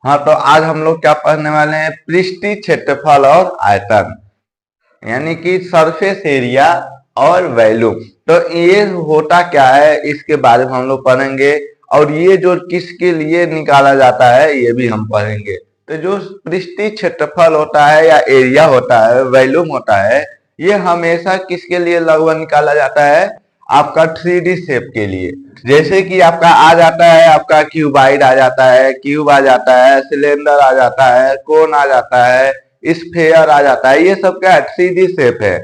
हाँ, तो आज हम लोग क्या पढ़ने वाले हैं, पृष्ठीय क्षेत्रफल और आयतन, यानी कि सरफेस एरिया और वॉल्यूम। तो ये होता क्या है इसके बारे में हम लोग पढ़ेंगे, और ये जो किसके लिए निकाला जाता है ये भी हम पढ़ेंगे। तो जो पृष्ठीय क्षेत्रफल होता है या एरिया होता है, वॉल्यूम होता है, ये हमेशा किसके लिए लगभग निकाला जाता है, आपका 3D शेप के लिए। जैसे कि आपका आ जाता है, आपका क्यूबाइड आ जाता है, क्यूब आ जाता है, सिलेंडर आ जाता है, कोन आ जाता है, स्फेयर आ जाता है, ये सब क्या 3D शेप है।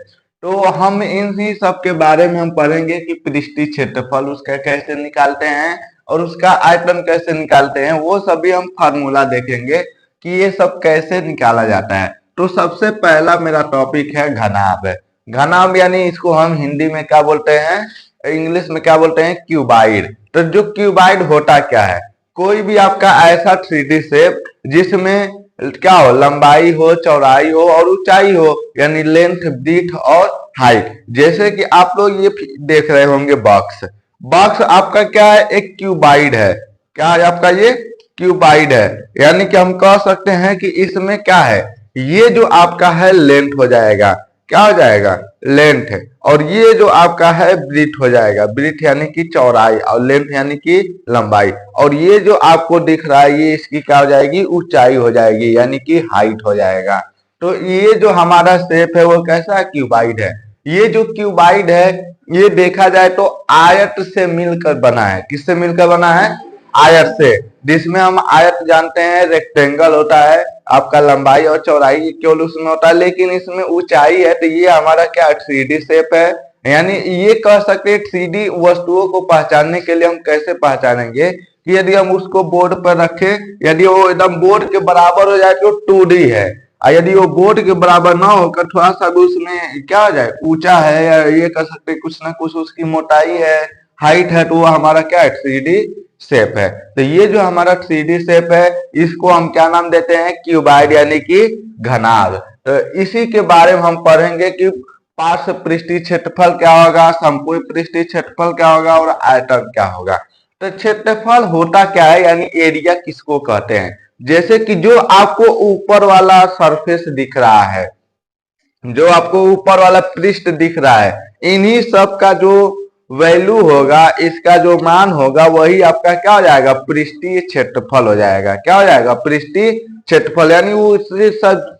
तो हम इन्हीं सब के बारे में हम पढ़ेंगे कि पृष्ठीय क्षेत्रफल उसका कैसे निकालते हैं और उसका आयतन कैसे निकालते हैं, वो सभी हम फार्मूला देखेंगे कि ये सब कैसे निकाला जाता है। तो सबसे पहला मेरा टॉपिक है घनाभ। घनाभ यानी इसको हम हिंदी में क्या बोलते हैं, इंग्लिश में क्या बोलते हैं, क्यूबाइड। तो जो क्यूबाइड होता क्या है, कोई भी आपका ऐसा 3D शेप जिसमें क्या हो, लंबाई हो, चौड़ाई हो और ऊंचाई हो, यानी लेंथ, ब्रीथ और हाइट। जैसे कि आप लोग ये देख रहे होंगे बॉक्स, बॉक्स आपका क्या है, एक क्यूबाइड है। क्या है आपका, ये क्यूबाइड है। यानी कि हम कह सकते हैं कि इसमें क्या है, ये जो आपका है लेंथ हो जाएगा, क्या हो जाएगा, लेंथ है। और ये जो आपका है ब्रीथ हो जाएगा, ब्रीथ यानी कि चौड़ाई, और लेंथ यानी कि लंबाई। और ये जो आपको दिख रहा है ये इसकी क्या हो जाएगी, ऊंचाई हो जाएगी, यानी कि हाइट हो जाएगा। तो ये जो हमारा शेप है वो कैसा है, क्यूबाइड है। ये जो क्यूबाइड है ये देखा जाए तो आयत से मिलकर बना है। किससे मिलकर बना है, आयत से। जिसमें हम आयत जानते हैं रेक्टेंगल होता है, आपका लंबाई और चौड़ाई केवल उसमें होता है, लेकिन इसमें ऊंचाई है। तो ये हमारा क्या 3D शेप है। यानी ये कह सकते हैं 3D वस्तुओं को पहचानने के लिए हम कैसे पहचानेंगे कि यदि हम उसको बोर्ड पर रखें, यदि वो एकदम बोर्ड के बराबर हो जाए तो 2D है, और यदि वो बोर्ड के बराबर ना होकर थोड़ा सा भी उसमें क्या हो जाए, ऊंचा है, या ये कह सकते हैं कुछ ना कुछ उसकी मोटाई है, हाइट है, तो वो हमारा क्या है, 3D शेप है। तो ये जो हमारा 3D शेप है इसको हम क्या नाम देते हैं, क्यूबाइड यानी कि घनाभ। तो इसी के बारे में हम पढ़ेंगे कि पार्श्व पृष्ठीय क्षेत्रफल क्या होगा, समकोण पृष्ठीय क्षेत्रफल क्या होगा और आयतन क्या होगा। तो क्षेत्रफल होता क्या है, यानी एरिया किसको कहते हैं। जैसे कि जो आपको ऊपर वाला सरफेस दिख रहा है, जो आपको ऊपर वाला पृष्ठ दिख रहा है, इन्हीं सब का जो वैल्यू होगा, इसका जो मान होगा, वही आपका क्या हो जाएगा, पृष्ठीय क्षेत्रफल हो जाएगा। क्या हो जाएगा, पृष्ठीय क्षेत्रफल। यानी उस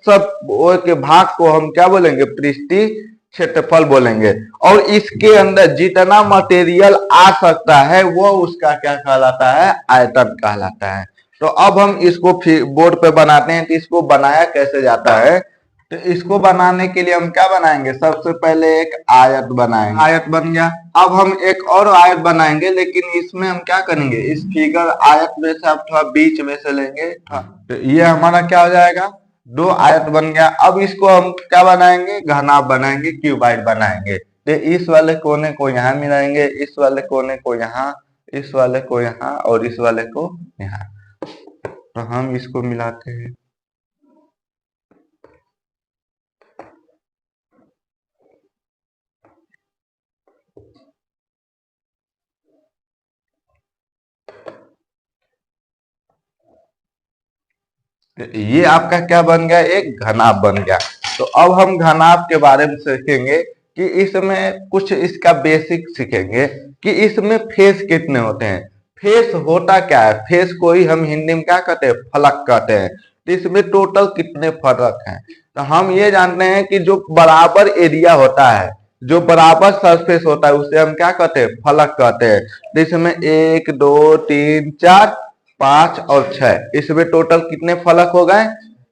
सब के भाग को हम क्या बोलेंगे, पृष्ठीय क्षेत्रफल बोलेंगे। और इसके अंदर जितना मटेरियल आ सकता है वो उसका क्या कहलाता है, आयतन कहलाता है। तो अब हम इसको बोर्ड पे बनाते हैं। तो इसको बनाया कैसे जाता है, तो इसको बनाने के लिए हम क्या बनाएंगे, सबसे पहले एक आयत बनाएंगे। आयत बन गया। अब हम एक और आयत बनाएंगे, लेकिन इसमें हम क्या करेंगे, इस फिगर आयत में से आप थोड़ा बीच में से लेंगे। तो ये हमारा क्या हो जाएगा, दो आयत बन गया। अब इसको हम क्या बनाएंगे, घनाभ बनाएंगे, क्यूबाइड बनाएंगे। तो इस वाले कोने को यहाँ मिलाएंगे, इस वाले कोने को यहाँ, इस वाले को यहाँ और इस वाले को यहाँ। तो हम इसको मिलाते हैं। ये आपका क्या बन गया, एक घनाभ बन गया। तो अब हम घनाभ के बारे में सीखेंगे कि इसमें कुछ इसका बेसिक सीखेंगे कि इसमें फेस कितने होते हैं। फेस होता क्या है, फेस को ही हम हिंदी में क्या कहते हैं, फलक कहते हैं। तो इसमें टोटल कितने फलक हैं, तो हम ये जानते हैं कि जो बराबर एरिया होता है, जो बराबर सरफेस होता है, उसे हम क्या कहते हैं, फलक कहते हैं। तो इसमें 1 2 3 4 5 और 6, इसमें टोटल कितने फलक हो गए,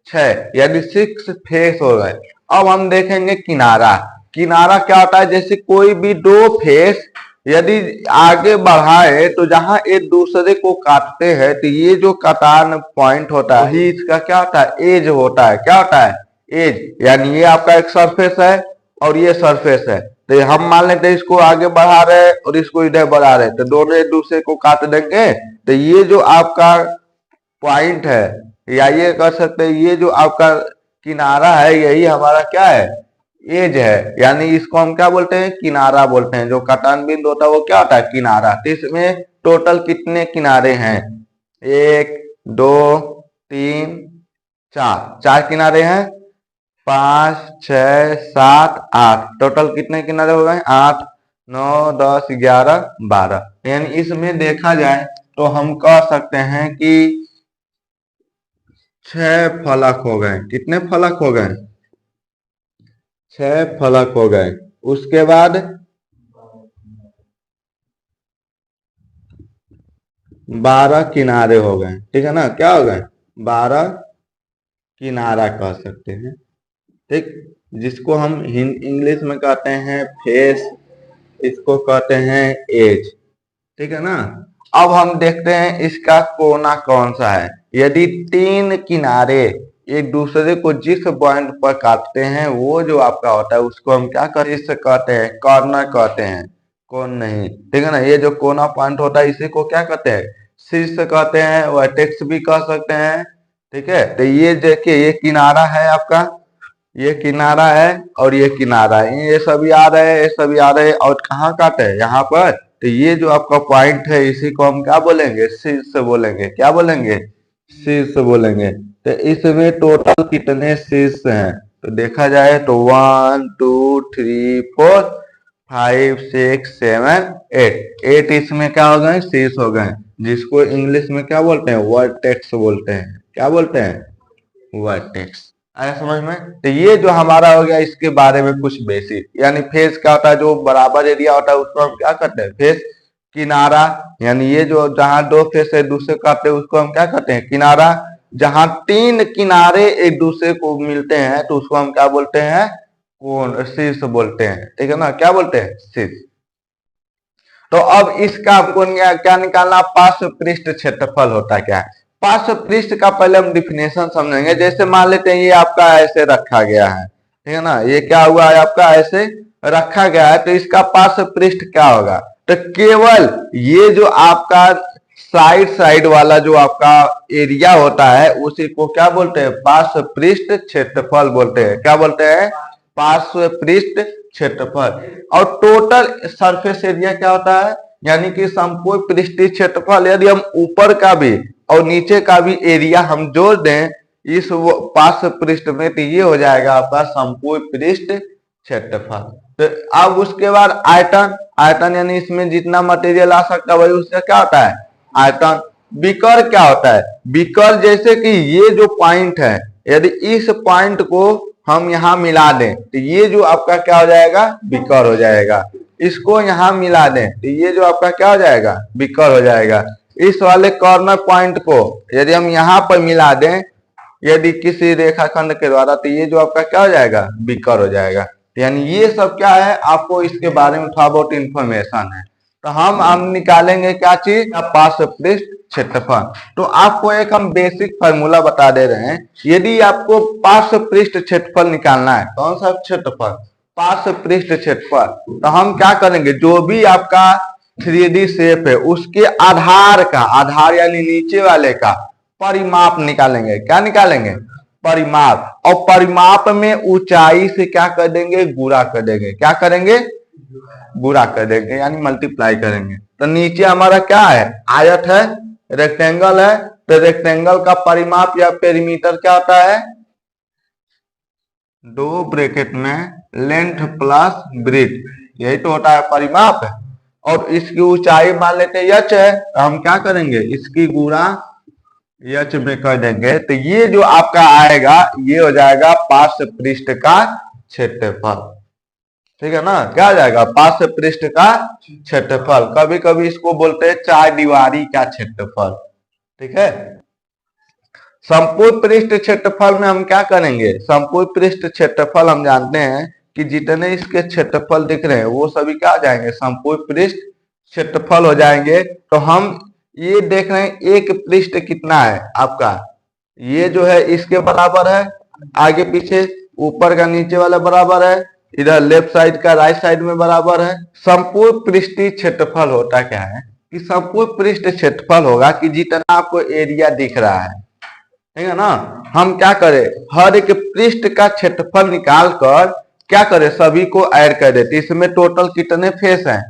6, यानी 6 फेस हो गए। अब हम देखेंगे किनारा। किनारा क्या होता है, जैसे कोई भी दो फेस यदि आगे बढ़ाए तो जहां एक दूसरे को काटते हैं, तो ये जो कटान पॉइंट होता है ही इसका क्या होता है, एज होता है। क्या होता है, एज। यानी ये आपका एक सरफेस है और ये सरफेस है। तो हम मान लेते हैं इसको आगे बढ़ा रहे हैं और इसको इधर बढ़ा रहे हैं, तो दोनों एक दूसरे को काट देंगे। तो ये जो आपका पॉइंट है, या ये कर सकते हैं ये जो आपका किनारा है, यही हमारा क्या है, एज है। यानी इसको हम क्या बोलते हैं, किनारा बोलते हैं। जो कटान बिंदु होता है वो क्या होता है, किनारा। तो इसमें टोटल कितने किनारे हैं, 1 2 चार, चार किनारे हैं, 5 6 7 8, टोटल कितने किनारे हो गए? 8 9 10 11 12। यानी इसमें देखा जाए तो हम कह सकते हैं कि 6 फलक हो गए। कितने फलक हो गए? 6 फलक हो गए। उसके बाद 12 किनारे हो गए। ठीक है ना, क्या हो गए? 12 किनारा कह सकते हैं। ठीक, जिसको हम इंग्लिश में कहते हैं फेस, इसको कहते हैं एज। ठीक है ना। अब हम देखते हैं इसका कोना कौन सा है। यदि तीन किनारे एक दूसरे को जिस पॉइंट पर काटते हैं वो जो आपका होता है उसको हम क्या कहते हैं? कॉर्नर कहते हैं। कौन नहीं, ठीक है ना। ये जो कोना पॉइंट होता है इसी को क्या कहते हैं? शीर्ष कहते हैं, वर्टेक्स भी कह सकते हैं। ठीक है, तो ये देखिए ये किनारा है आपका, ये किनारा है और ये किनारा है, ये सभी आ रहे हैं, ये सभी आ रहे हैं और कहाँ काटे हैं? यहाँ पर। तो ये जो आपका पॉइंट है इसी को हम क्या बोलेंगे? शीर्ष बोलेंगे। क्या बोलेंगे? शीर्ष बोलेंगे। तो इसमें टोटल कितने शीर्ष हैं? तो देखा जाए तो 1 2 3 4 5 6 7 8, 8 इसमें क्या हो गए? शीर्ष हो गए, जिसको इंग्लिश में क्या बोलते हैं? वर्टेक्स बोलते हैं। क्या बोलते हैं? वर्टेक्स। आया समझ में? तो ये जो हमारा हो गया इसके बारे में कुछ बेसिक। यानी फेस क्या होता है? जो बराबर एरिया होता है उसको हम क्या कहते हैं? फेस। किनारा, यानी ये जो जहां दो फेस एक दूसरे काटते हैं उसको हम क्या कहते हैं? किनारा। जहां तीन किनारे एक दूसरे को मिलते हैं तो उसको हम क्या बोलते हैं? कोण, शीर्ष बोलते हैं। ठीक है ना, क्या बोलते हैं? शीर्ष। तो अब इसका हमको क्या निकालना? पार्श्व पृष्ठ क्षेत्रफल होता क्या है? पार्श्व पृष्ठ का पहले हम डिफिनेशन समझेंगे। जैसे मान लेते हैं ये आपका ऐसे रखा गया है, ठीक है ना, ये क्या हुआ है आपका? ऐसे रखा गया है, तो इसका पार्श्व पृष्ठ क्या होगा? तो केवल ये जो आपका साइड साइड वाला जो आपका एरिया होता है उसी को क्या बोलते हैं? पार्श्व पृष्ठ क्षेत्रफल बोलते हैं। क्या बोलते हैं? पार्श्व पृष्ठ क्षेत्रफल। और टोटल सरफेस एरिया क्या होता है? यानी कि संपूर्ण पृष्ठीय क्षेत्रफल। यदि हम ऊपर का भी और नीचे का भी एरिया हम जोड़ दें इस पार्श्व पृष्ठ में तो ये हो जाएगा आपका संपूर्ण पृष्ठ क्षेत्रफल। तो अब उसके बाद आयतन। आयतन यानी इसमें जितना मटेरियल आ सकता है वही उसका क्या होता है? आयतन। विकर क्या होता है? विकर जैसे कि ये जो पॉइंट है, यदि इस पॉइंट को हम यहाँ मिला दें तो ये जो आपका क्या हो जाएगा? विकर हो जाएगा। इसको यहाँ मिला दें तो ये जो आपका क्या हो जाएगा? विकर हो जाएगा। इस वाले कॉर्नर पॉइंट को यदि हम यहाँ पर मिला दें यदि किसी रेखाखंड के द्वारा तो ये जो आपका क्या हो जाएगा? विकर हो जाएगा। यानी ये सब क्या है? आपको इसके बारे में थोड़ा बहुत इंफॉर्मेशन है। तो हम निकालेंगे क्या चीज? पार्श्व पृष्ठ क्षेत्रफल। तो आपको एक हम बेसिक फार्मूला बता दे रहे हैं। यदि आपको पार्श्व पृष्ठ क्षेत्रफल निकालना है, कौन सा क्षेत्रफल? पार्श्व पृष्ठ क्षेत्रफल। तो हम क्या करेंगे? जो भी आपका 3D शेप है उसके आधार का, आधार यानी नीचे वाले का परिमाप निकालेंगे। क्या निकालेंगे? परिमाप। और परिमाप में ऊंचाई से क्या कर देंगे? गुणा कर देंगे। क्या करेंगे? गुणा कर देंगे, यानी मल्टीप्लाई करेंगे। तो नीचे हमारा क्या है? आयत है, रेक्टेंगल है। तो रेक्टेंगल का परिमाप या पेरीमीटर क्या होता है? 2 ब्रैकेट में लेंथ प्लस ब्रेथ, यही तो होता है परिमाप। और इसकी ऊंचाई मान लेते हैं h है, तो हम क्या करेंगे? इसकी गुणा h में कर देंगे। तो ये जो आपका आएगा ये हो जाएगा पार्श्व पृष्ठ का क्षेत्रफल। ठीक है ना, क्या आ जाएगा? पार्श्व पृष्ठ का क्षेत्रफल। कभी कभी इसको बोलते हैं चार दीवारी का क्षेत्रफल। ठीक है। संपूर्ण पृष्ठ क्षेत्रफल में हम क्या करेंगे? संपूर्ण पृष्ठ क्षेत्रफल हम जानते हैं कि जितने इसके क्षेत्रफल दिख रहे हैं वो सभी क्या आ जाएंगे? संपूर्ण पृष्ठ क्षेत्रफल हो जाएंगे। तो हम ये देख रहे हैं एक पृष्ठ कितना है आपका? ये जो है इसके बराबर है, आगे पीछे ऊपर का नीचे वाला बराबर है, इधर लेफ्ट साइड का राइट साइड में बराबर है। संपूर्ण पृष्ठीय क्षेत्रफल होता क्या है? कि संपूर्ण पृष्ठ क्षेत्रफल होगा कि जितना आपको एरिया दिख रहा है, ठीक है ना, हम क्या करें? हर एक पृष्ठ का क्षेत्रफल निकाल कर क्या करें? सभी को ऐड कर देते। इसमें टोटल कितने फेस हैं?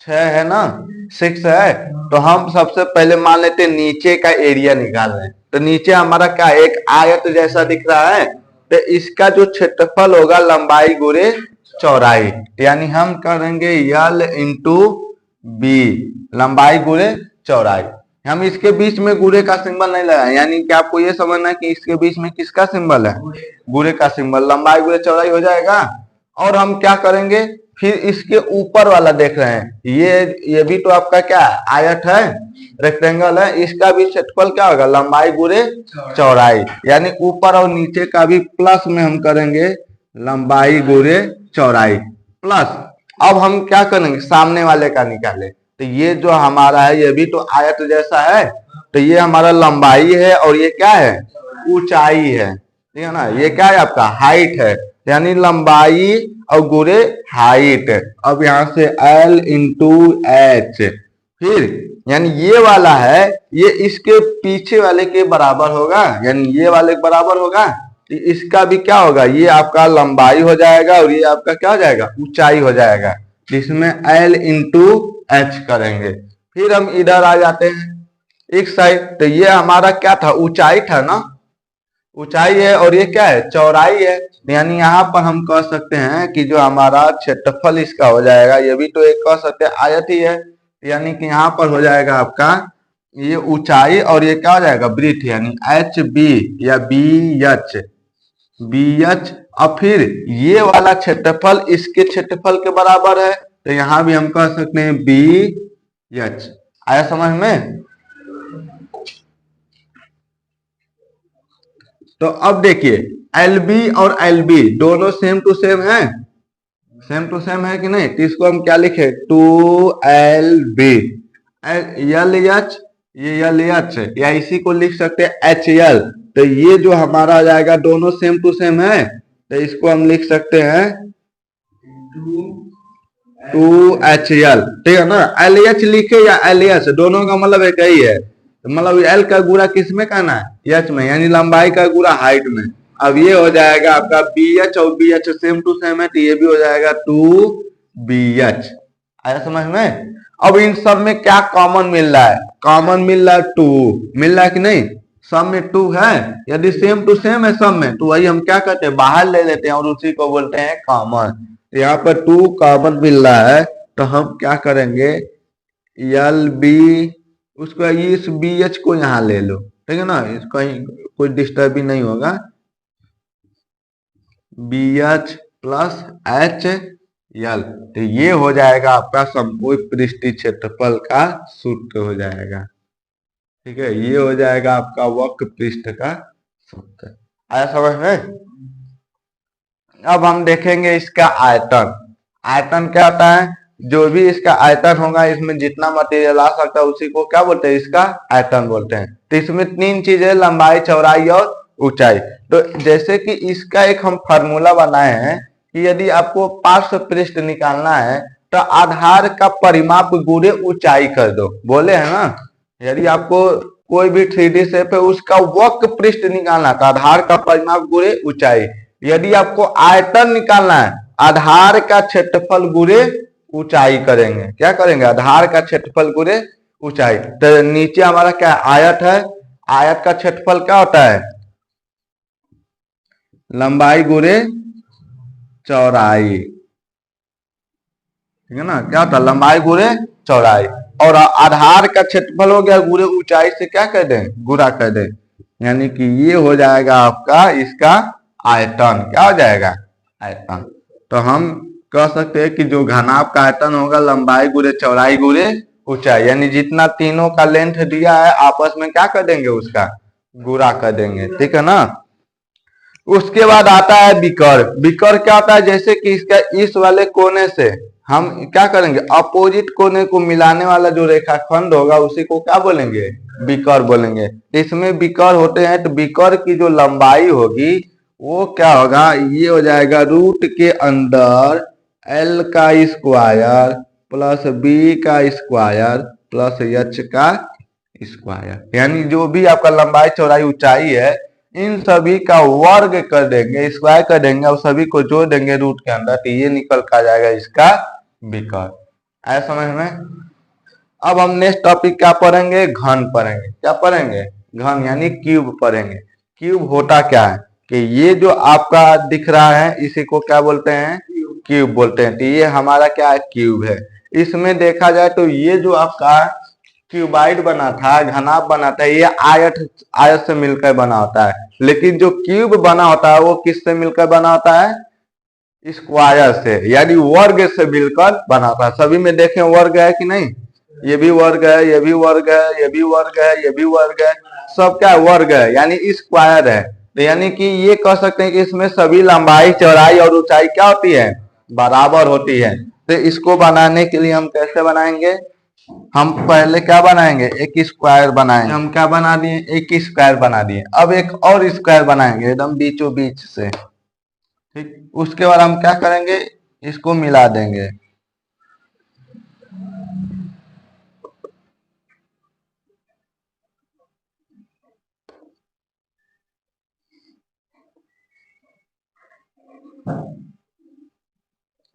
6 है ना, 6 है। तो हम सबसे पहले मान लेते हैं नीचे का एरिया निकाल रहे हैं। तो नीचे हमारा क्या है, एक आयत जैसा दिख रहा है। तो इसका जो क्षेत्रफल होगा लंबाई गुणे चौड़ाई, यानी हम करेंगे यल इंटू बी, लंबाई गुणे चौड़ाई। हम इसके बीच में गुणे का सिंबल नहीं लगाए, यानी कि आपको ये समझना है कि इसके बीच में किसका सिंबल है, गुणे का सिंबल। लंबाई गुणे चौड़ाई हो जाएगा। और हम क्या करेंगे, फिर इसके ऊपर वाला देख रहे हैं, ये भी तो आपका क्या आयत है, रेक्टेंगल है। इसका भी क्षेत्रफल क्या होगा, लंबाई गुणे चौड़ाई, यानी ऊपर और नीचे का भी प्लस में हम करेंगे लंबाई गुणे चौड़ाई प्लस। अब हम क्या करेंगे, सामने वाले का निकाले। तो ये जो हमारा है ये भी तो आयत जैसा है। तो ये हमारा लंबाई है और ये क्या है, ऊंचाई है, ठीक है ना। ये क्या है आपका हाइट है, यानी लंबाई और गुणे हाइट। अब यहां से L इंटू एच, फिर यानी ये वाला है, ये इसके पीछे वाले के बराबर होगा, यानी ये वाले के बराबर होगा। इसका भी क्या होगा, ये आपका लंबाई हो जाएगा और ये आपका क्या हो जाएगा, ऊंचाई हो जाएगा, जिसमें L इंटू एच करेंगे। फिर हम इधर आ जाते हैं एक साइड। तो ये हमारा क्या था, ऊंचाई था ना, ऊंचाई है, और ये क्या है, चौड़ाई है। यानी यहाँ पर हम कह सकते हैं कि जो हमारा क्षेत्रफल इसका हो जाएगा, ये भी तो एक कह सकते हैं आयत ही है। यानी कि यहाँ पर हो जाएगा आपका ये ऊंचाई और ये क्या हो जाएगा, ब्रीथ, यानी एच बी या बी एच। और फिर ये वाला क्षेत्रफल इसके क्षेत्रफल के बराबर है। तो यहाँ भी हम कह सकते हैं बी एच। आया समझ में। तो अब देखिए एल बी और एल बी दोनों सेम टू सेम है, सेम टू सेम है कि नहीं। तो इसको हम क्या लिखे, 2LB। यल एच, ये यल एच, या इसी को लिख सकते हैं HL। तो ये जो हमारा आ जाएगा दोनों सेम टू सेम है, तो इसको हम लिख सकते हैं 2HL, ठीक है ना। LH लिखे या LH, दोनों का मतलब एक ही है। मतलब एल का गुणा किस में करना है, एच में, यानी लंबाई का गुणा हाइट में। अब ये हो जाएगा आपका बी एच, और B H same to same है, तो ये भी हो जाएगा 2BH। आया समझ में। अब इन सब में क्या कॉमन मिल रहा है, कॉमन मिल रहा है 2, मिल रहा है कि नहीं, सब में 2 है। यदि सेम टू सेम है सब में, तो वही हम क्या करते हैं, बाहर ले लेते हैं और उसी को बोलते हैं कॉमन। यहाँ पर 2 कॉमन मिल रहा है, तो हम क्या करेंगे, एल बी, उसको इस बी एच को यहाँ ले लो, ठीक है ना, इसको कोई डिस्टर्ब भी नहीं होगा। B H plus H L, तो ये हो जाएगा आपका समकोण पृष्ठीय क्षेत्रफल का सूत्र हो जाएगा, ठीक है। ये हो जाएगा आपका वक्र पृष्ठ का सूत्र। आया समझ में। अब हम देखेंगे इसका आयतन। आयतन क्या होता है, जो भी इसका आयतन होगा, इसमें जितना मटेरियल आ सकता है उसी को क्या बोलते हैं, इसका आयतन बोलते हैं। तो इसमें 3 चीजें, लंबाई, चौड़ाई और ऊंचाई। तो जैसे कि इसका एक हम फार्मूला बनाए हैं कि यदि आपको पार्श्व पृष्ठ निकालना है तो आधार का परिमाप गुणे ऊंचाई कर दो, बोले है ना। यदि आपको कोई भी 3D शेप है उसका वक्र पृष्ठ निकालना है तो आधार का परिमाप गुणे ऊंचाई। यदि आपको आयतन निकालना है, आधार का क्षेत्रफल गुणे ऊंचाई करेंगे। क्या करेंगे, आधार का क्षेत्रफल गुणे ऊंचाई। तो नीचे हमारा क्या आयत है, आयत का क्षेत्रफल क्या होता है, लंबाई गुणे चौड़ाई, ठीक है ना। क्या होता है, लंबाई गुणे चौड़ाई। और आधार का क्षेत्रफल हो गया गुणे ऊंचाई से क्या कर दें, गुणा कर दें, यानी कि ये हो जाएगा आपका इसका आयतन। क्या हो जाएगा, आयतन। तो हम कह सकते हैं कि जो घनाभ का आयतन होगा लंबाई गुणे चौड़ाई गुणे ऊंचाई, यानी जितना तीनों का लेंथ दिया है आपस में क्या कर देंगे, उसका गुणा कर देंगे, ठीक है ना। उसके बाद आता है विकर। विकर क्या होता है, जैसे कि इसका इस वाले कोने से हम क्या करेंगे, अपोजिट कोने को मिलाने वाला जो रेखाखंड होगा उसी को क्या बोलेंगे, विकर बोलेंगे। इसमें विकर होते हैं। तो विकर की जो लंबाई होगी वो क्या होगा, ये हो जाएगा रूट के अंदर एल का स्क्वायर प्लस बी का स्क्वायर प्लस एच का स्क्वायर, यानी जो भी आपका लंबाई, चौड़ाई, ऊंचाई है इन सभी का वर्ग कर देंगे, स्क्वायर कर देंगे और सभी को जोड़ देंगे रूट के अंदर, तो ये निकल कर आ जाएगा इसका विकर। आया समझ में। अब हम नेक्स्ट टॉपिक क्या पढ़ेंगे, घन पढ़ेंगे। क्या पढ़ेंगे, घन यानी क्यूब पढ़ेंगे। क्यूब होता क्या है कि ये जो आपका दिख रहा है इसी को क्या बोलते हैं, क्यूब बोलते हैं। तो ये हमारा क्या है, क्यूब है। इसमें देखा जाए तो ये जो आपका क्यूबाइड बना था, घनाभ बना था, ये आयत आयत से मिलकर बना होता है। लेकिन जो क्यूब बना होता है वो किससे मिलकर बना होता है, स्क्वायर से, यानी वर्ग से मिलकर बना होता है। सभी में देखें वर्ग है कि नहीं, ये भी वर्ग है, ये भी वर्ग है, ये भी वर्ग है, ये भी वर्ग है, सब क्या वर्ग है, यानी स्क्वायर है। तो यानी कि ये कह सकते हैं कि इसमें सभी लंबाई, चौड़ाई और ऊंचाई क्या होती है, बराबर होती है। तो इसको बनाने के लिए हम कैसे बनाएंगे, हम पहले क्या बनाएंगे, एक स्क्वायर बनाएंगे। हम क्या बना दिए, एक स्क्वायर बना दिए। अब एक और स्क्वायर बनाएंगे एकदम बीचों बीच से, ठीक। उसके बाद हम क्या करेंगे, इसको मिला देंगे।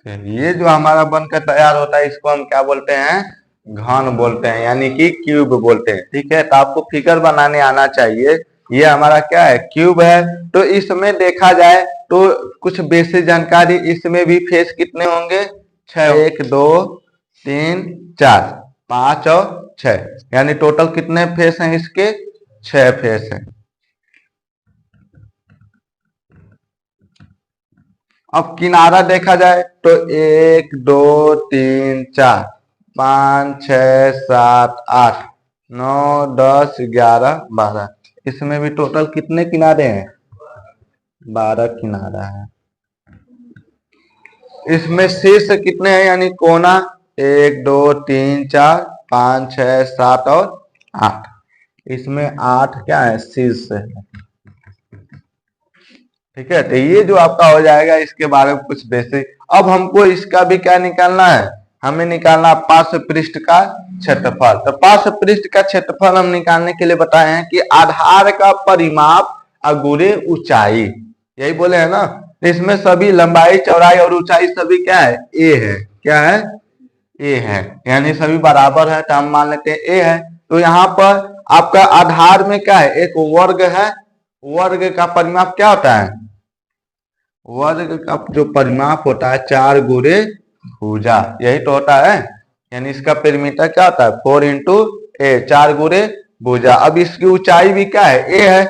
ये जो हमारा बनकर तैयार होता है इसको हम क्या बोलते हैं, घन बोलते हैं, यानी कि क्यूब बोलते हैं। ठीक है, तो आपको फिगर बनाने आना चाहिए। ये हमारा क्या है, क्यूब है। तो इसमें देखा जाए तो कुछ बेसिक जानकारी, इसमें भी फेस कितने होंगे, 6। 1 2 3 4 5 और 6, यानी टोटल कितने फेस हैं इसके, 6 फेस हैं। अब किनारा देखा जाए तो 1 2 3 4 5 6 7 8 9 10 11 12, इसमें भी टोटल कितने किनारे हैं, 12 किनारा है। इसमें शीर्ष कितने हैं, यानी कोना 1 2 3 4 5 6 7 और 8, इसमें 8 क्या है, शीर्ष है। ठीक है, तो ये जो आपका हो जाएगा, इसके बारे में कुछ बेसिक। अब हमको इसका भी क्या निकालना है, हमें निकालना पार्श्व पृष्ठ का क्षेत्रफल। तो पार्श्व पृष्ठ का क्षेत्रफल हम निकालने के लिए बताए हैं कि आधार का परिमाप अगुणे ऊंचाई, यही बोले है ना। इसमें सभी लंबाई, चौड़ाई और ऊंचाई सभी क्या है, ए है। क्या है, ए है, यानी सभी बराबर है, तो हम मान लेते हैं ए है। तो यहाँ पर आपका आधार में क्या है, एक वर्ग है। वर्ग का परिमाप क्या होता है, वर्ग का जो परिमाप होता है 4 गुणे भुजा, यही तो होता है। यानी इसका पेरीमीटर क्या होता है, 4 इंटू ए, 4 गुणे भुजा। अब इसकी ऊंचाई भी क्या है, ए है,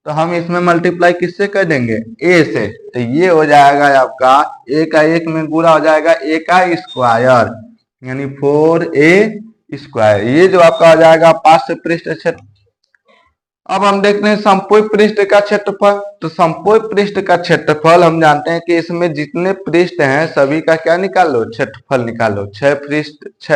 तो हम इसमें मल्टीप्लाई किससे कर देंगे, ए से। तो ये हो जाएगा आपका, ए का एक में गुणा हो जाएगा ए का स्क्वायर, यानी 4a स्क्वायर। ये जो आपका हो जाएगा पार्श्व पृष्ठ क्षेत्र। अब हम देखते हैं समपूह पृष्ठ का क्षेत्रफल। तो समपूह पृष्ठ का क्षेत्रफल हम जानते हैं कि इसमें जितने पृष्ठ हैं सभी का क्या निकाल लो, क्षेत्रफल निकाल लो। 6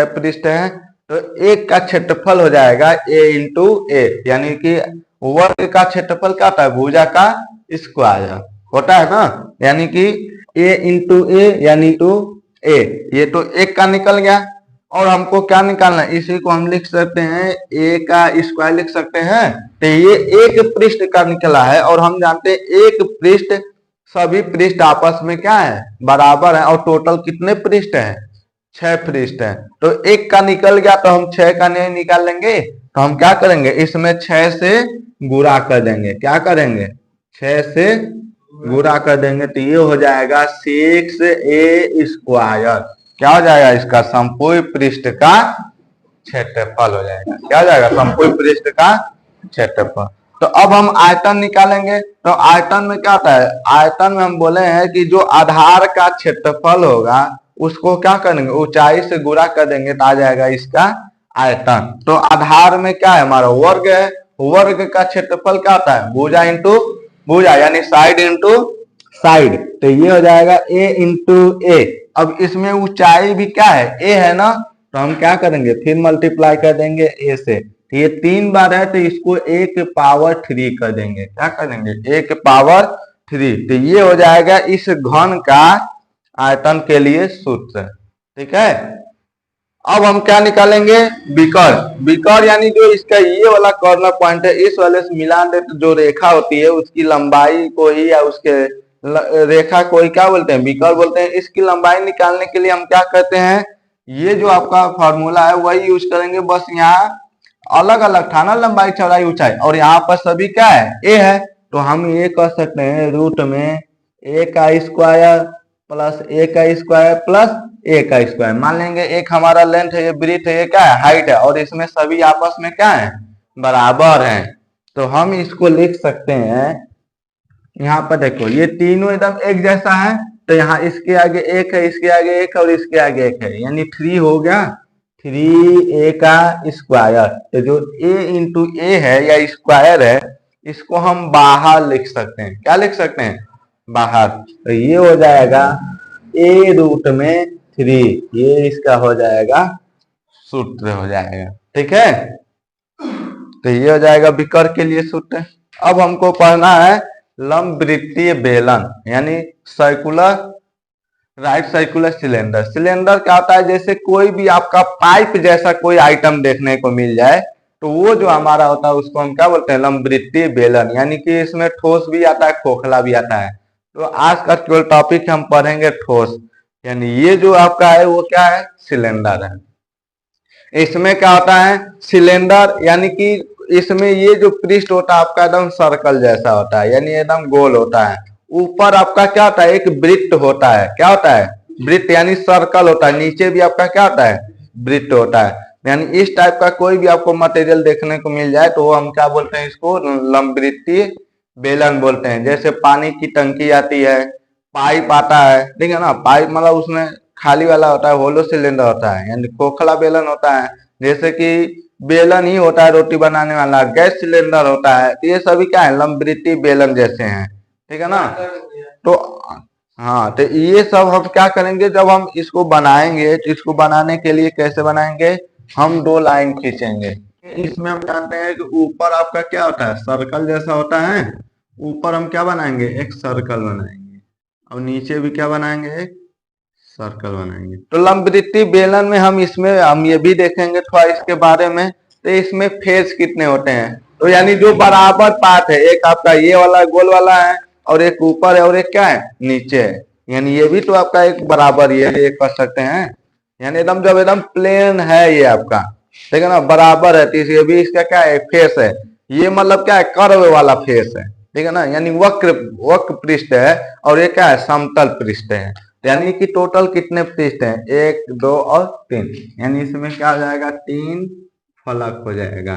पृष्ठ हैं, तो एक का क्षेत्रफल हो जाएगा a इंटू ए, यानी कि वर्ग का क्षेत्रफल क्या होता है, भुजा का स्क्वायर होता है ना। यानी कि a इंटू ए यानी टू ए, ये तो एक का निकल गया। और हमको क्या निकालना है, इसी को हम लिख सकते हैं ए का स्क्वायर लिख सकते हैं। तो ये एक पृष्ठ का निकला है, और हम जानते हैं एक पृष्ठ, सभी पृष्ठ आपस में क्या है, बराबर है। और टोटल कितने पृष्ठ हैं, 6 पृष्ठ हैं। तो एक का निकल गया तो हम 6 का नहीं निकाल लेंगे, तो हम क्या करेंगे, इसमें 6 से गुणा कर देंगे। क्या करेंगे, 6 से गुणा कर देंगे, तो ये हो जाएगा 6a स्क्वायर। क्या हो जाएगा, इसका समपूह पृष्ठ का क्षेत्रफल हो जाएगा। क्या हो जाएगा, समपूह पृष्ठ का क्षेत्रफल। तो अब हम आयतन निकालेंगे। तो आयतन में क्या होता है, आयतन में हम बोले हैं कि जो आधार का क्षेत्रफल होगा उसको क्या करेंगे, ऊंचाई से गुणा कर देंगे, तो आ जाएगा इसका आयतन। तो आधार में क्या है, हमारा वर्ग है। वर्ग का क्षेत्रफल क्या होता है, भुजा इंटू भुजा, यानी साइड इंटू साइड। तो ये हो जाएगा a इंटू ए। अब इसमें ऊंचाई भी क्या है, a है ना, तो हम क्या करेंगे, फिर मल्टीप्लाई कर देंगे a से। तो ये 3 बार है, तो इसको 1 पावर 3 कर देंगे। क्या करेंगे, 1 पावर 3। तो ये हो जाएगा इस घन का आयतन के लिए सूत्र। ठीक है, अब हम क्या निकालेंगे, विकर्ण। विकर्ण यानी जो इसका ये वाला कॉर्नर पॉइंट है, इस वाले से मिलान दे, तो जो रेखा होती है उसकी लंबाई को ही, या उसके रेखा को ही क्या बोलते हैं, विकर्ण बोलते हैं। इसकी लंबाई निकालने के लिए हम क्या करते हैं, ये जो आपका फॉर्मूला है वही यूज करेंगे, बस यहाँ अलग अलग था ना लंबाई चौड़ाई ऊंचाई, और यहाँ पर सभी क्या है, ए है। तो हम ये कर सकते हैं रूट में ए का स्क्वायर प्लस ए का स्क्वायर प्लस ए का स्क्वायर। मान लेंगे एक हमारा लेंथ है, ये ब्रीथ है, ये क्या है, हाइट है, और इसमें सभी आपस में क्या है, बराबर है। तो हम इसको लिख सकते हैं, यहाँ पर देखो ये तीनों एकदम एक जैसा है, तो यहाँ इसके आगे एक है, इसके आगे एक और इसके आगे एक है, यानी 3 हो गया, 3a का स्क्वायर। तो जो a इंटू ए है या स्क्वायर है, इसको हम बाहर लिख सकते हैं। क्या लिख सकते हैं, बाहर। तो ये हो जाएगा a रूट में 3, ये इसका हो जाएगा सूत्र हो जाएगा। ठीक है, तो ये हो जाएगा विकर के लिए सूत्र। अब हमको पढ़ना है लंबवृत्तीय बेलन, यानी circular right circular cylinder. Cylinder क्या होता है, जैसे कोई भी आपका पाइप जैसा कोई आइटम देखने को मिल जाए, तो वो जो हमारा होता है उसको हम क्या बोलते हैं, लंबवृत्तीय बेलन। यानी कि इसमें ठोस भी आता है, खोखला भी आता है। तो आज का केवल टॉपिक हम पढ़ेंगे ठोस, यानी ये जो आपका है वो क्या है, सिलेंडर है। इसमें क्या होता है, सिलेंडर यानी कि इसमें ये जो पृष्ठ होता है आपका एकदम सर्कल जैसा होता है, यानी एकदम गोल होता है। ऊपर आपका क्या होता है, एक वृत्त होता है। क्या होता है, वृत्त यानी सर्कल होता है। नीचे भी आपका क्या होता है, वृत्त होता है। यानी इस टाइप का कोई भी आपको मटेरियल देखने को मिल जाए तो हम क्या बोलते हैं, इसको लंबवृत्तीय बेलन बोलते हैं। जैसे पानी की टंकी आती है, पाइप आता है, ठीक है ना, पाइप मतलब उसमें खाली वाला होता है, होलो सिलेंडर होता है, यानी खोखला बेलन होता है। जैसे कि बेलन ही होता है रोटी बनाने वाला, गैस सिलेंडर होता है। तो ये सभी क्या है, लंबवृत्तीय बेलन जैसे हैं। ठीक है ना। तो हाँ, तो ये सब हम क्या करेंगे, जब हम इसको बनाएंगे तो इसको बनाने के लिए कैसे बनाएंगे, हम 2 लाइन खींचेंगे। इसमें हम जानते हैं कि ऊपर आपका क्या होता है, सर्कल जैसा होता है। ऊपर हम क्या बनाएंगे, एक सर्कल बनाएंगे, और नीचे भी क्या बनाएंगे, एक सर्कल बनाएंगे। तो लंबवृत्तीय बेलन में हम ये भी देखेंगे थोड़ा इसके बारे में। तो इसमें फेस कितने होते हैं, तो यानी जो बराबर पार्ट है, एक आपका ये वाला गोल वाला है, और एक ऊपर है, और एक क्या है, नीचे है। यानी ये भी तो आपका एक बराबर ये कर सकते हैं। यानी एकदम जब एकदम प्लेन है ये आपका, ठीक है ना, बराबर है, तो ये भी इसका क्या है, फेस है। ये मतलब क्या है, कर्व वाला फेस है। ठीक है ना, यानी वक्र पृष्ठ है, और ये क्या है, समतल पृष्ठ है। यानी कि टोटल कितने पृष्ठ हैं, 1 2 और 3, यानी इसमें क्या हो जाएगा, 3 फलक हो जाएगा।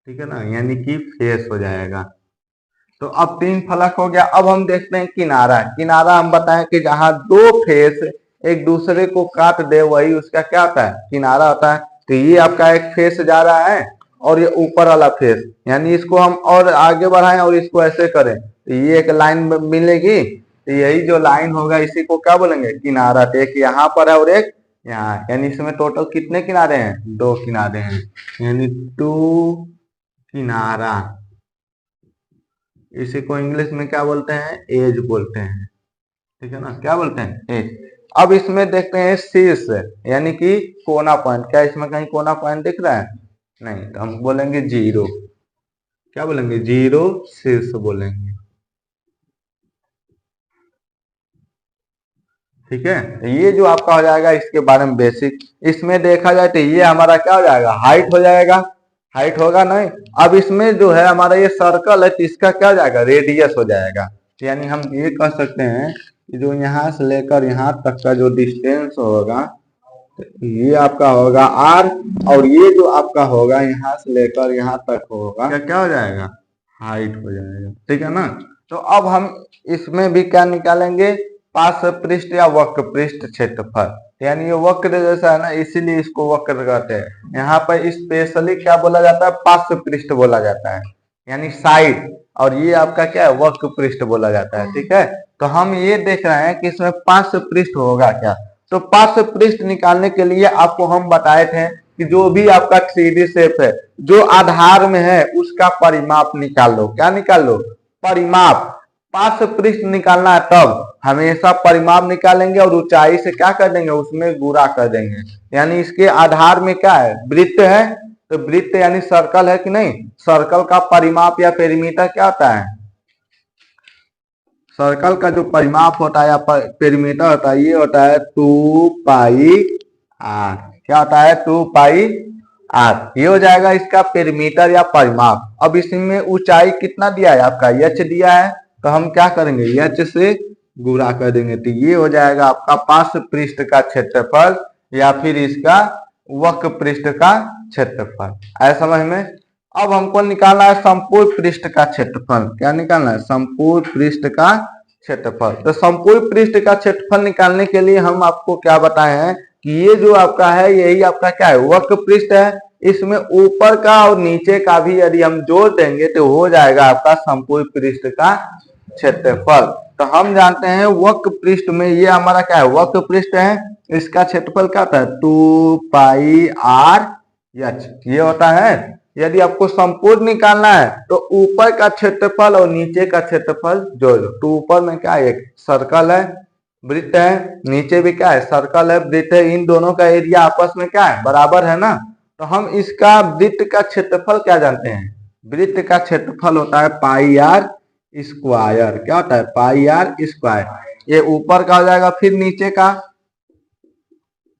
ठीक है ना, यानी कि फेस हो जाएगा। तो अब 3 फलक हो गया। अब हम देखते हैं किनारा। किनारा हम बताएं कि जहां 2 फेस एक दूसरे को काट दे, वही उसका क्या होता है, किनारा होता है। तो ये आपका एक फेस जा रहा है, और ये ऊपर वाला फेस, यानी इसको हम और आगे बढ़ाएं और इसको ऐसे करें, तो ये एक लाइन मिलेगी। तो यही जो लाइन होगा इसी को क्या बोलेंगे, किनारा। तो एक यहाँ पर है और एक यहाँ, यानी इसमें टोटल कितने किनारे हैं, 2 किनारे हैं, यानी 2 किनारा। इसी को इंग्लिश में क्या बोलते हैं, एज बोलते हैं। ठीक है ना, क्या बोलते हैं, एज। अब इसमें देखते हैं शीर्ष, यानी कि कोना पॉइंट। क्या इसमें कहीं कोना पॉइंट दिख रहा है, नहीं, तो हम बोलेंगे 0। क्या बोलेंगे, 0 शीर्ष बोलेंगे। ठीक है, ये जो आपका हो जाएगा इसके बारे में बेसिक। इसमें देखा जाए तो ये हमारा क्या हो जाएगा, हाइट हो जाएगा। हाइट होगा नहीं। अब इसमें जो है हमारा ये सर्कल है, तो इसका क्या हो जाएगा, रेडियस हो जाएगा। यानी हम ये कह सकते हैं कि जो यहाँ से लेकर यहाँ तक का जो डिस्टेंस होगा, ये आपका होगा r, और ये जो आपका होगा यहाँ से लेकर यहाँ तक होगा, क्या हो जाएगा, हाइट हो जाएगा। ठीक है ना। तो अब हम इसमें भी क्या निकालेंगे, पार्श्व पृष्ठ या वक्र पृष्ठ क्षेत्रफल। यानी ये वक्र जैसा है ना, इसीलिए इसको वक्र कहते हैं। यहाँ पर स्पेशली क्या बोला जाता है, पार्श्व पृष्ठ बोला जाता है, यानी साइड। और ये आपका क्या है, वक्र पृष्ठ बोला जाता है। ठीक है, तो हम ये देख रहे हैं कि इसमें पार्श्व पृष्ठ होगा क्या। तो पार्श्व पृष्ठ निकालने के लिए आपको हम बताए थे कि जो भी आपका 3D शेप है, जो आधार में है उसका परिमाप निकाल लो। क्या निकाल लो, परिमाप। पार्श्व पृष्ठ निकालना है तब हमेशा परिमाप निकालेंगे, और ऊंचाई से क्या कर देंगे, उसमें गुणा कर देंगे। यानी इसके आधार में क्या है, वृत्त है, तो वृत्त यानी सर्कल है कि नहीं, सर्कल का परिमाप या पेरीमीटर क्या होता है, सर्कल का जो परिमाप होता है या पेरीमीटर होता है, ये होता है 2 पाई आर। क्या होता है? 2 पाई आर। ये हो जाएगा इसका पेरीमीटर या परिमाप। अब इसमें ऊंचाई कितना दिया है आपका? एच दिया है, तो हम क्या करेंगे? एच से गुणा कर देंगे, तो ये हो जाएगा आपका पार्श्व पृष्ठ का क्षेत्रफल या फिर इसका वक्र पृष्ठ का क्षेत्रफल। आया समझ में? अब हमको निकालना है संपूर्ण पृष्ठ का क्षेत्रफल। क्या निकालना है? संपूर्ण पृष्ठ का क्षेत्रफल। तो संपूर्ण पृष्ठ का क्षेत्रफल निकालने के लिए हम आपको क्या बताए हैं कि ये जो आपका है, यही आपका क्या है? वक्र पृष्ठ है। इसमें ऊपर का और नीचे का भी यदि हम जोड़ देंगे तो हो जाएगा आपका संपूर्ण पृष्ठ का क्षेत्रफल। तो हम जानते हैं वक्र पृष्ठ में ये हमारा क्या है? वक्र पृष्ठ है। इसका क्षेत्रफल क्या होता है? 2 पाई आर एच ये होता है। यदि आपको संपूर्ण निकालना है तो ऊपर का क्षेत्रफल और नीचे का क्षेत्रफल जोड़ दो। तो ऊपर में क्या है? एक सर्कल है, वृत्त है, नीचे भी क्या है? सर्कल है, वृत्त है। इन दोनों का एरिया आपस में क्या है? बराबर है ना। तो हम इसका वृत्त का क्षेत्रफल क्या जानते हैं? वृत्त का क्षेत्रफल होता है पाई आर स्क्वायर। क्या होता है? Pi are square. ये ऊपर का हो जाएगा, फिर नीचे का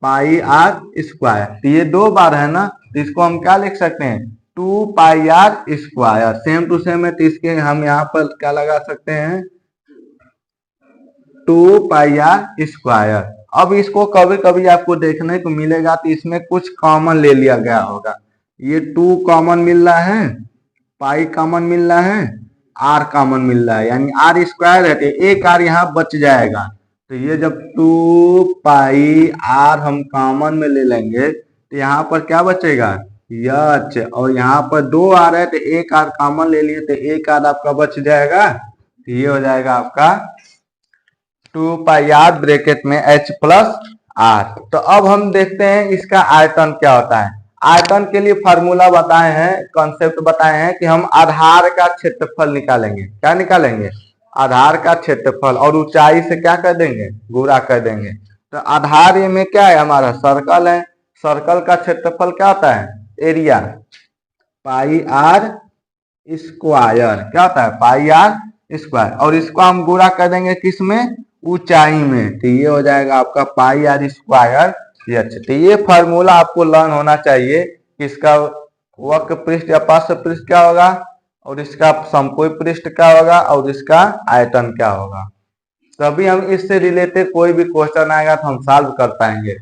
पाई आर स्क्वायर। तो ये 2 बार है ना, तो इसको हम क्या लिख सकते हैं? 2 pi are square. Same to same है, तो इसके हम यहाँ पर क्या लगा सकते हैं? 2 पाई आर स्क्वायर। अब इसको कभी कभी आपको देखने को मिलेगा तो इसमें कुछ कॉमन ले लिया गया होगा। ये 2 कॉमन मिल रहा है, पाई कॉमन मिल रहा है, आर कॉमन मिल रहा है, यानी आर स्क्वायर है, तो एक आर यहाँ बच जाएगा। तो ये जब 2 पाई आर हम कॉमन में ले लेंगे तो यहाँ पर क्या बचेगा? एच। और यहाँ पर 2 आर है, तो एक आर कॉमन ले लिए तो एक आर आपका बच जाएगा। तो ये हो जाएगा आपका 2 पाई आर ब्रैकेट में एच प्लस आर। तो अब हम देखते हैं इसका आयतन क्या होता है। आयतन के लिए फार्मूला बताए हैं, कॉन्सेप्ट बताए हैं कि हम आधार का क्षेत्रफल निकालेंगे। क्या निकालेंगे? आधार का क्षेत्रफल, और ऊंचाई से क्या कर देंगे? गुणा कर देंगे। तो आधार ये में क्या है? हमारा सर्कल है। सर्कल का क्षेत्रफल क्या होता है? एरिया। Pi are square. क्या होता है? Pi are square. और इसको हम गुणा कर देंगे किस में? ऊंचाई में। तो ये हो जाएगा आपका पाई आर स्क्वायर एच। तो ये फार्मूला आपको लर्न होना चाहिए कि इसका वक्र पृष्ठ या पार्श्व पृष्ठ क्या होगा, और इसका संपूर्ण पृष्ठ क्या होगा, और इसका आयतन क्या होगा। तभी हम इससे रिलेटेड कोई भी क्वेश्चन आएगा तो हम सॉल्व कर पाएंगे।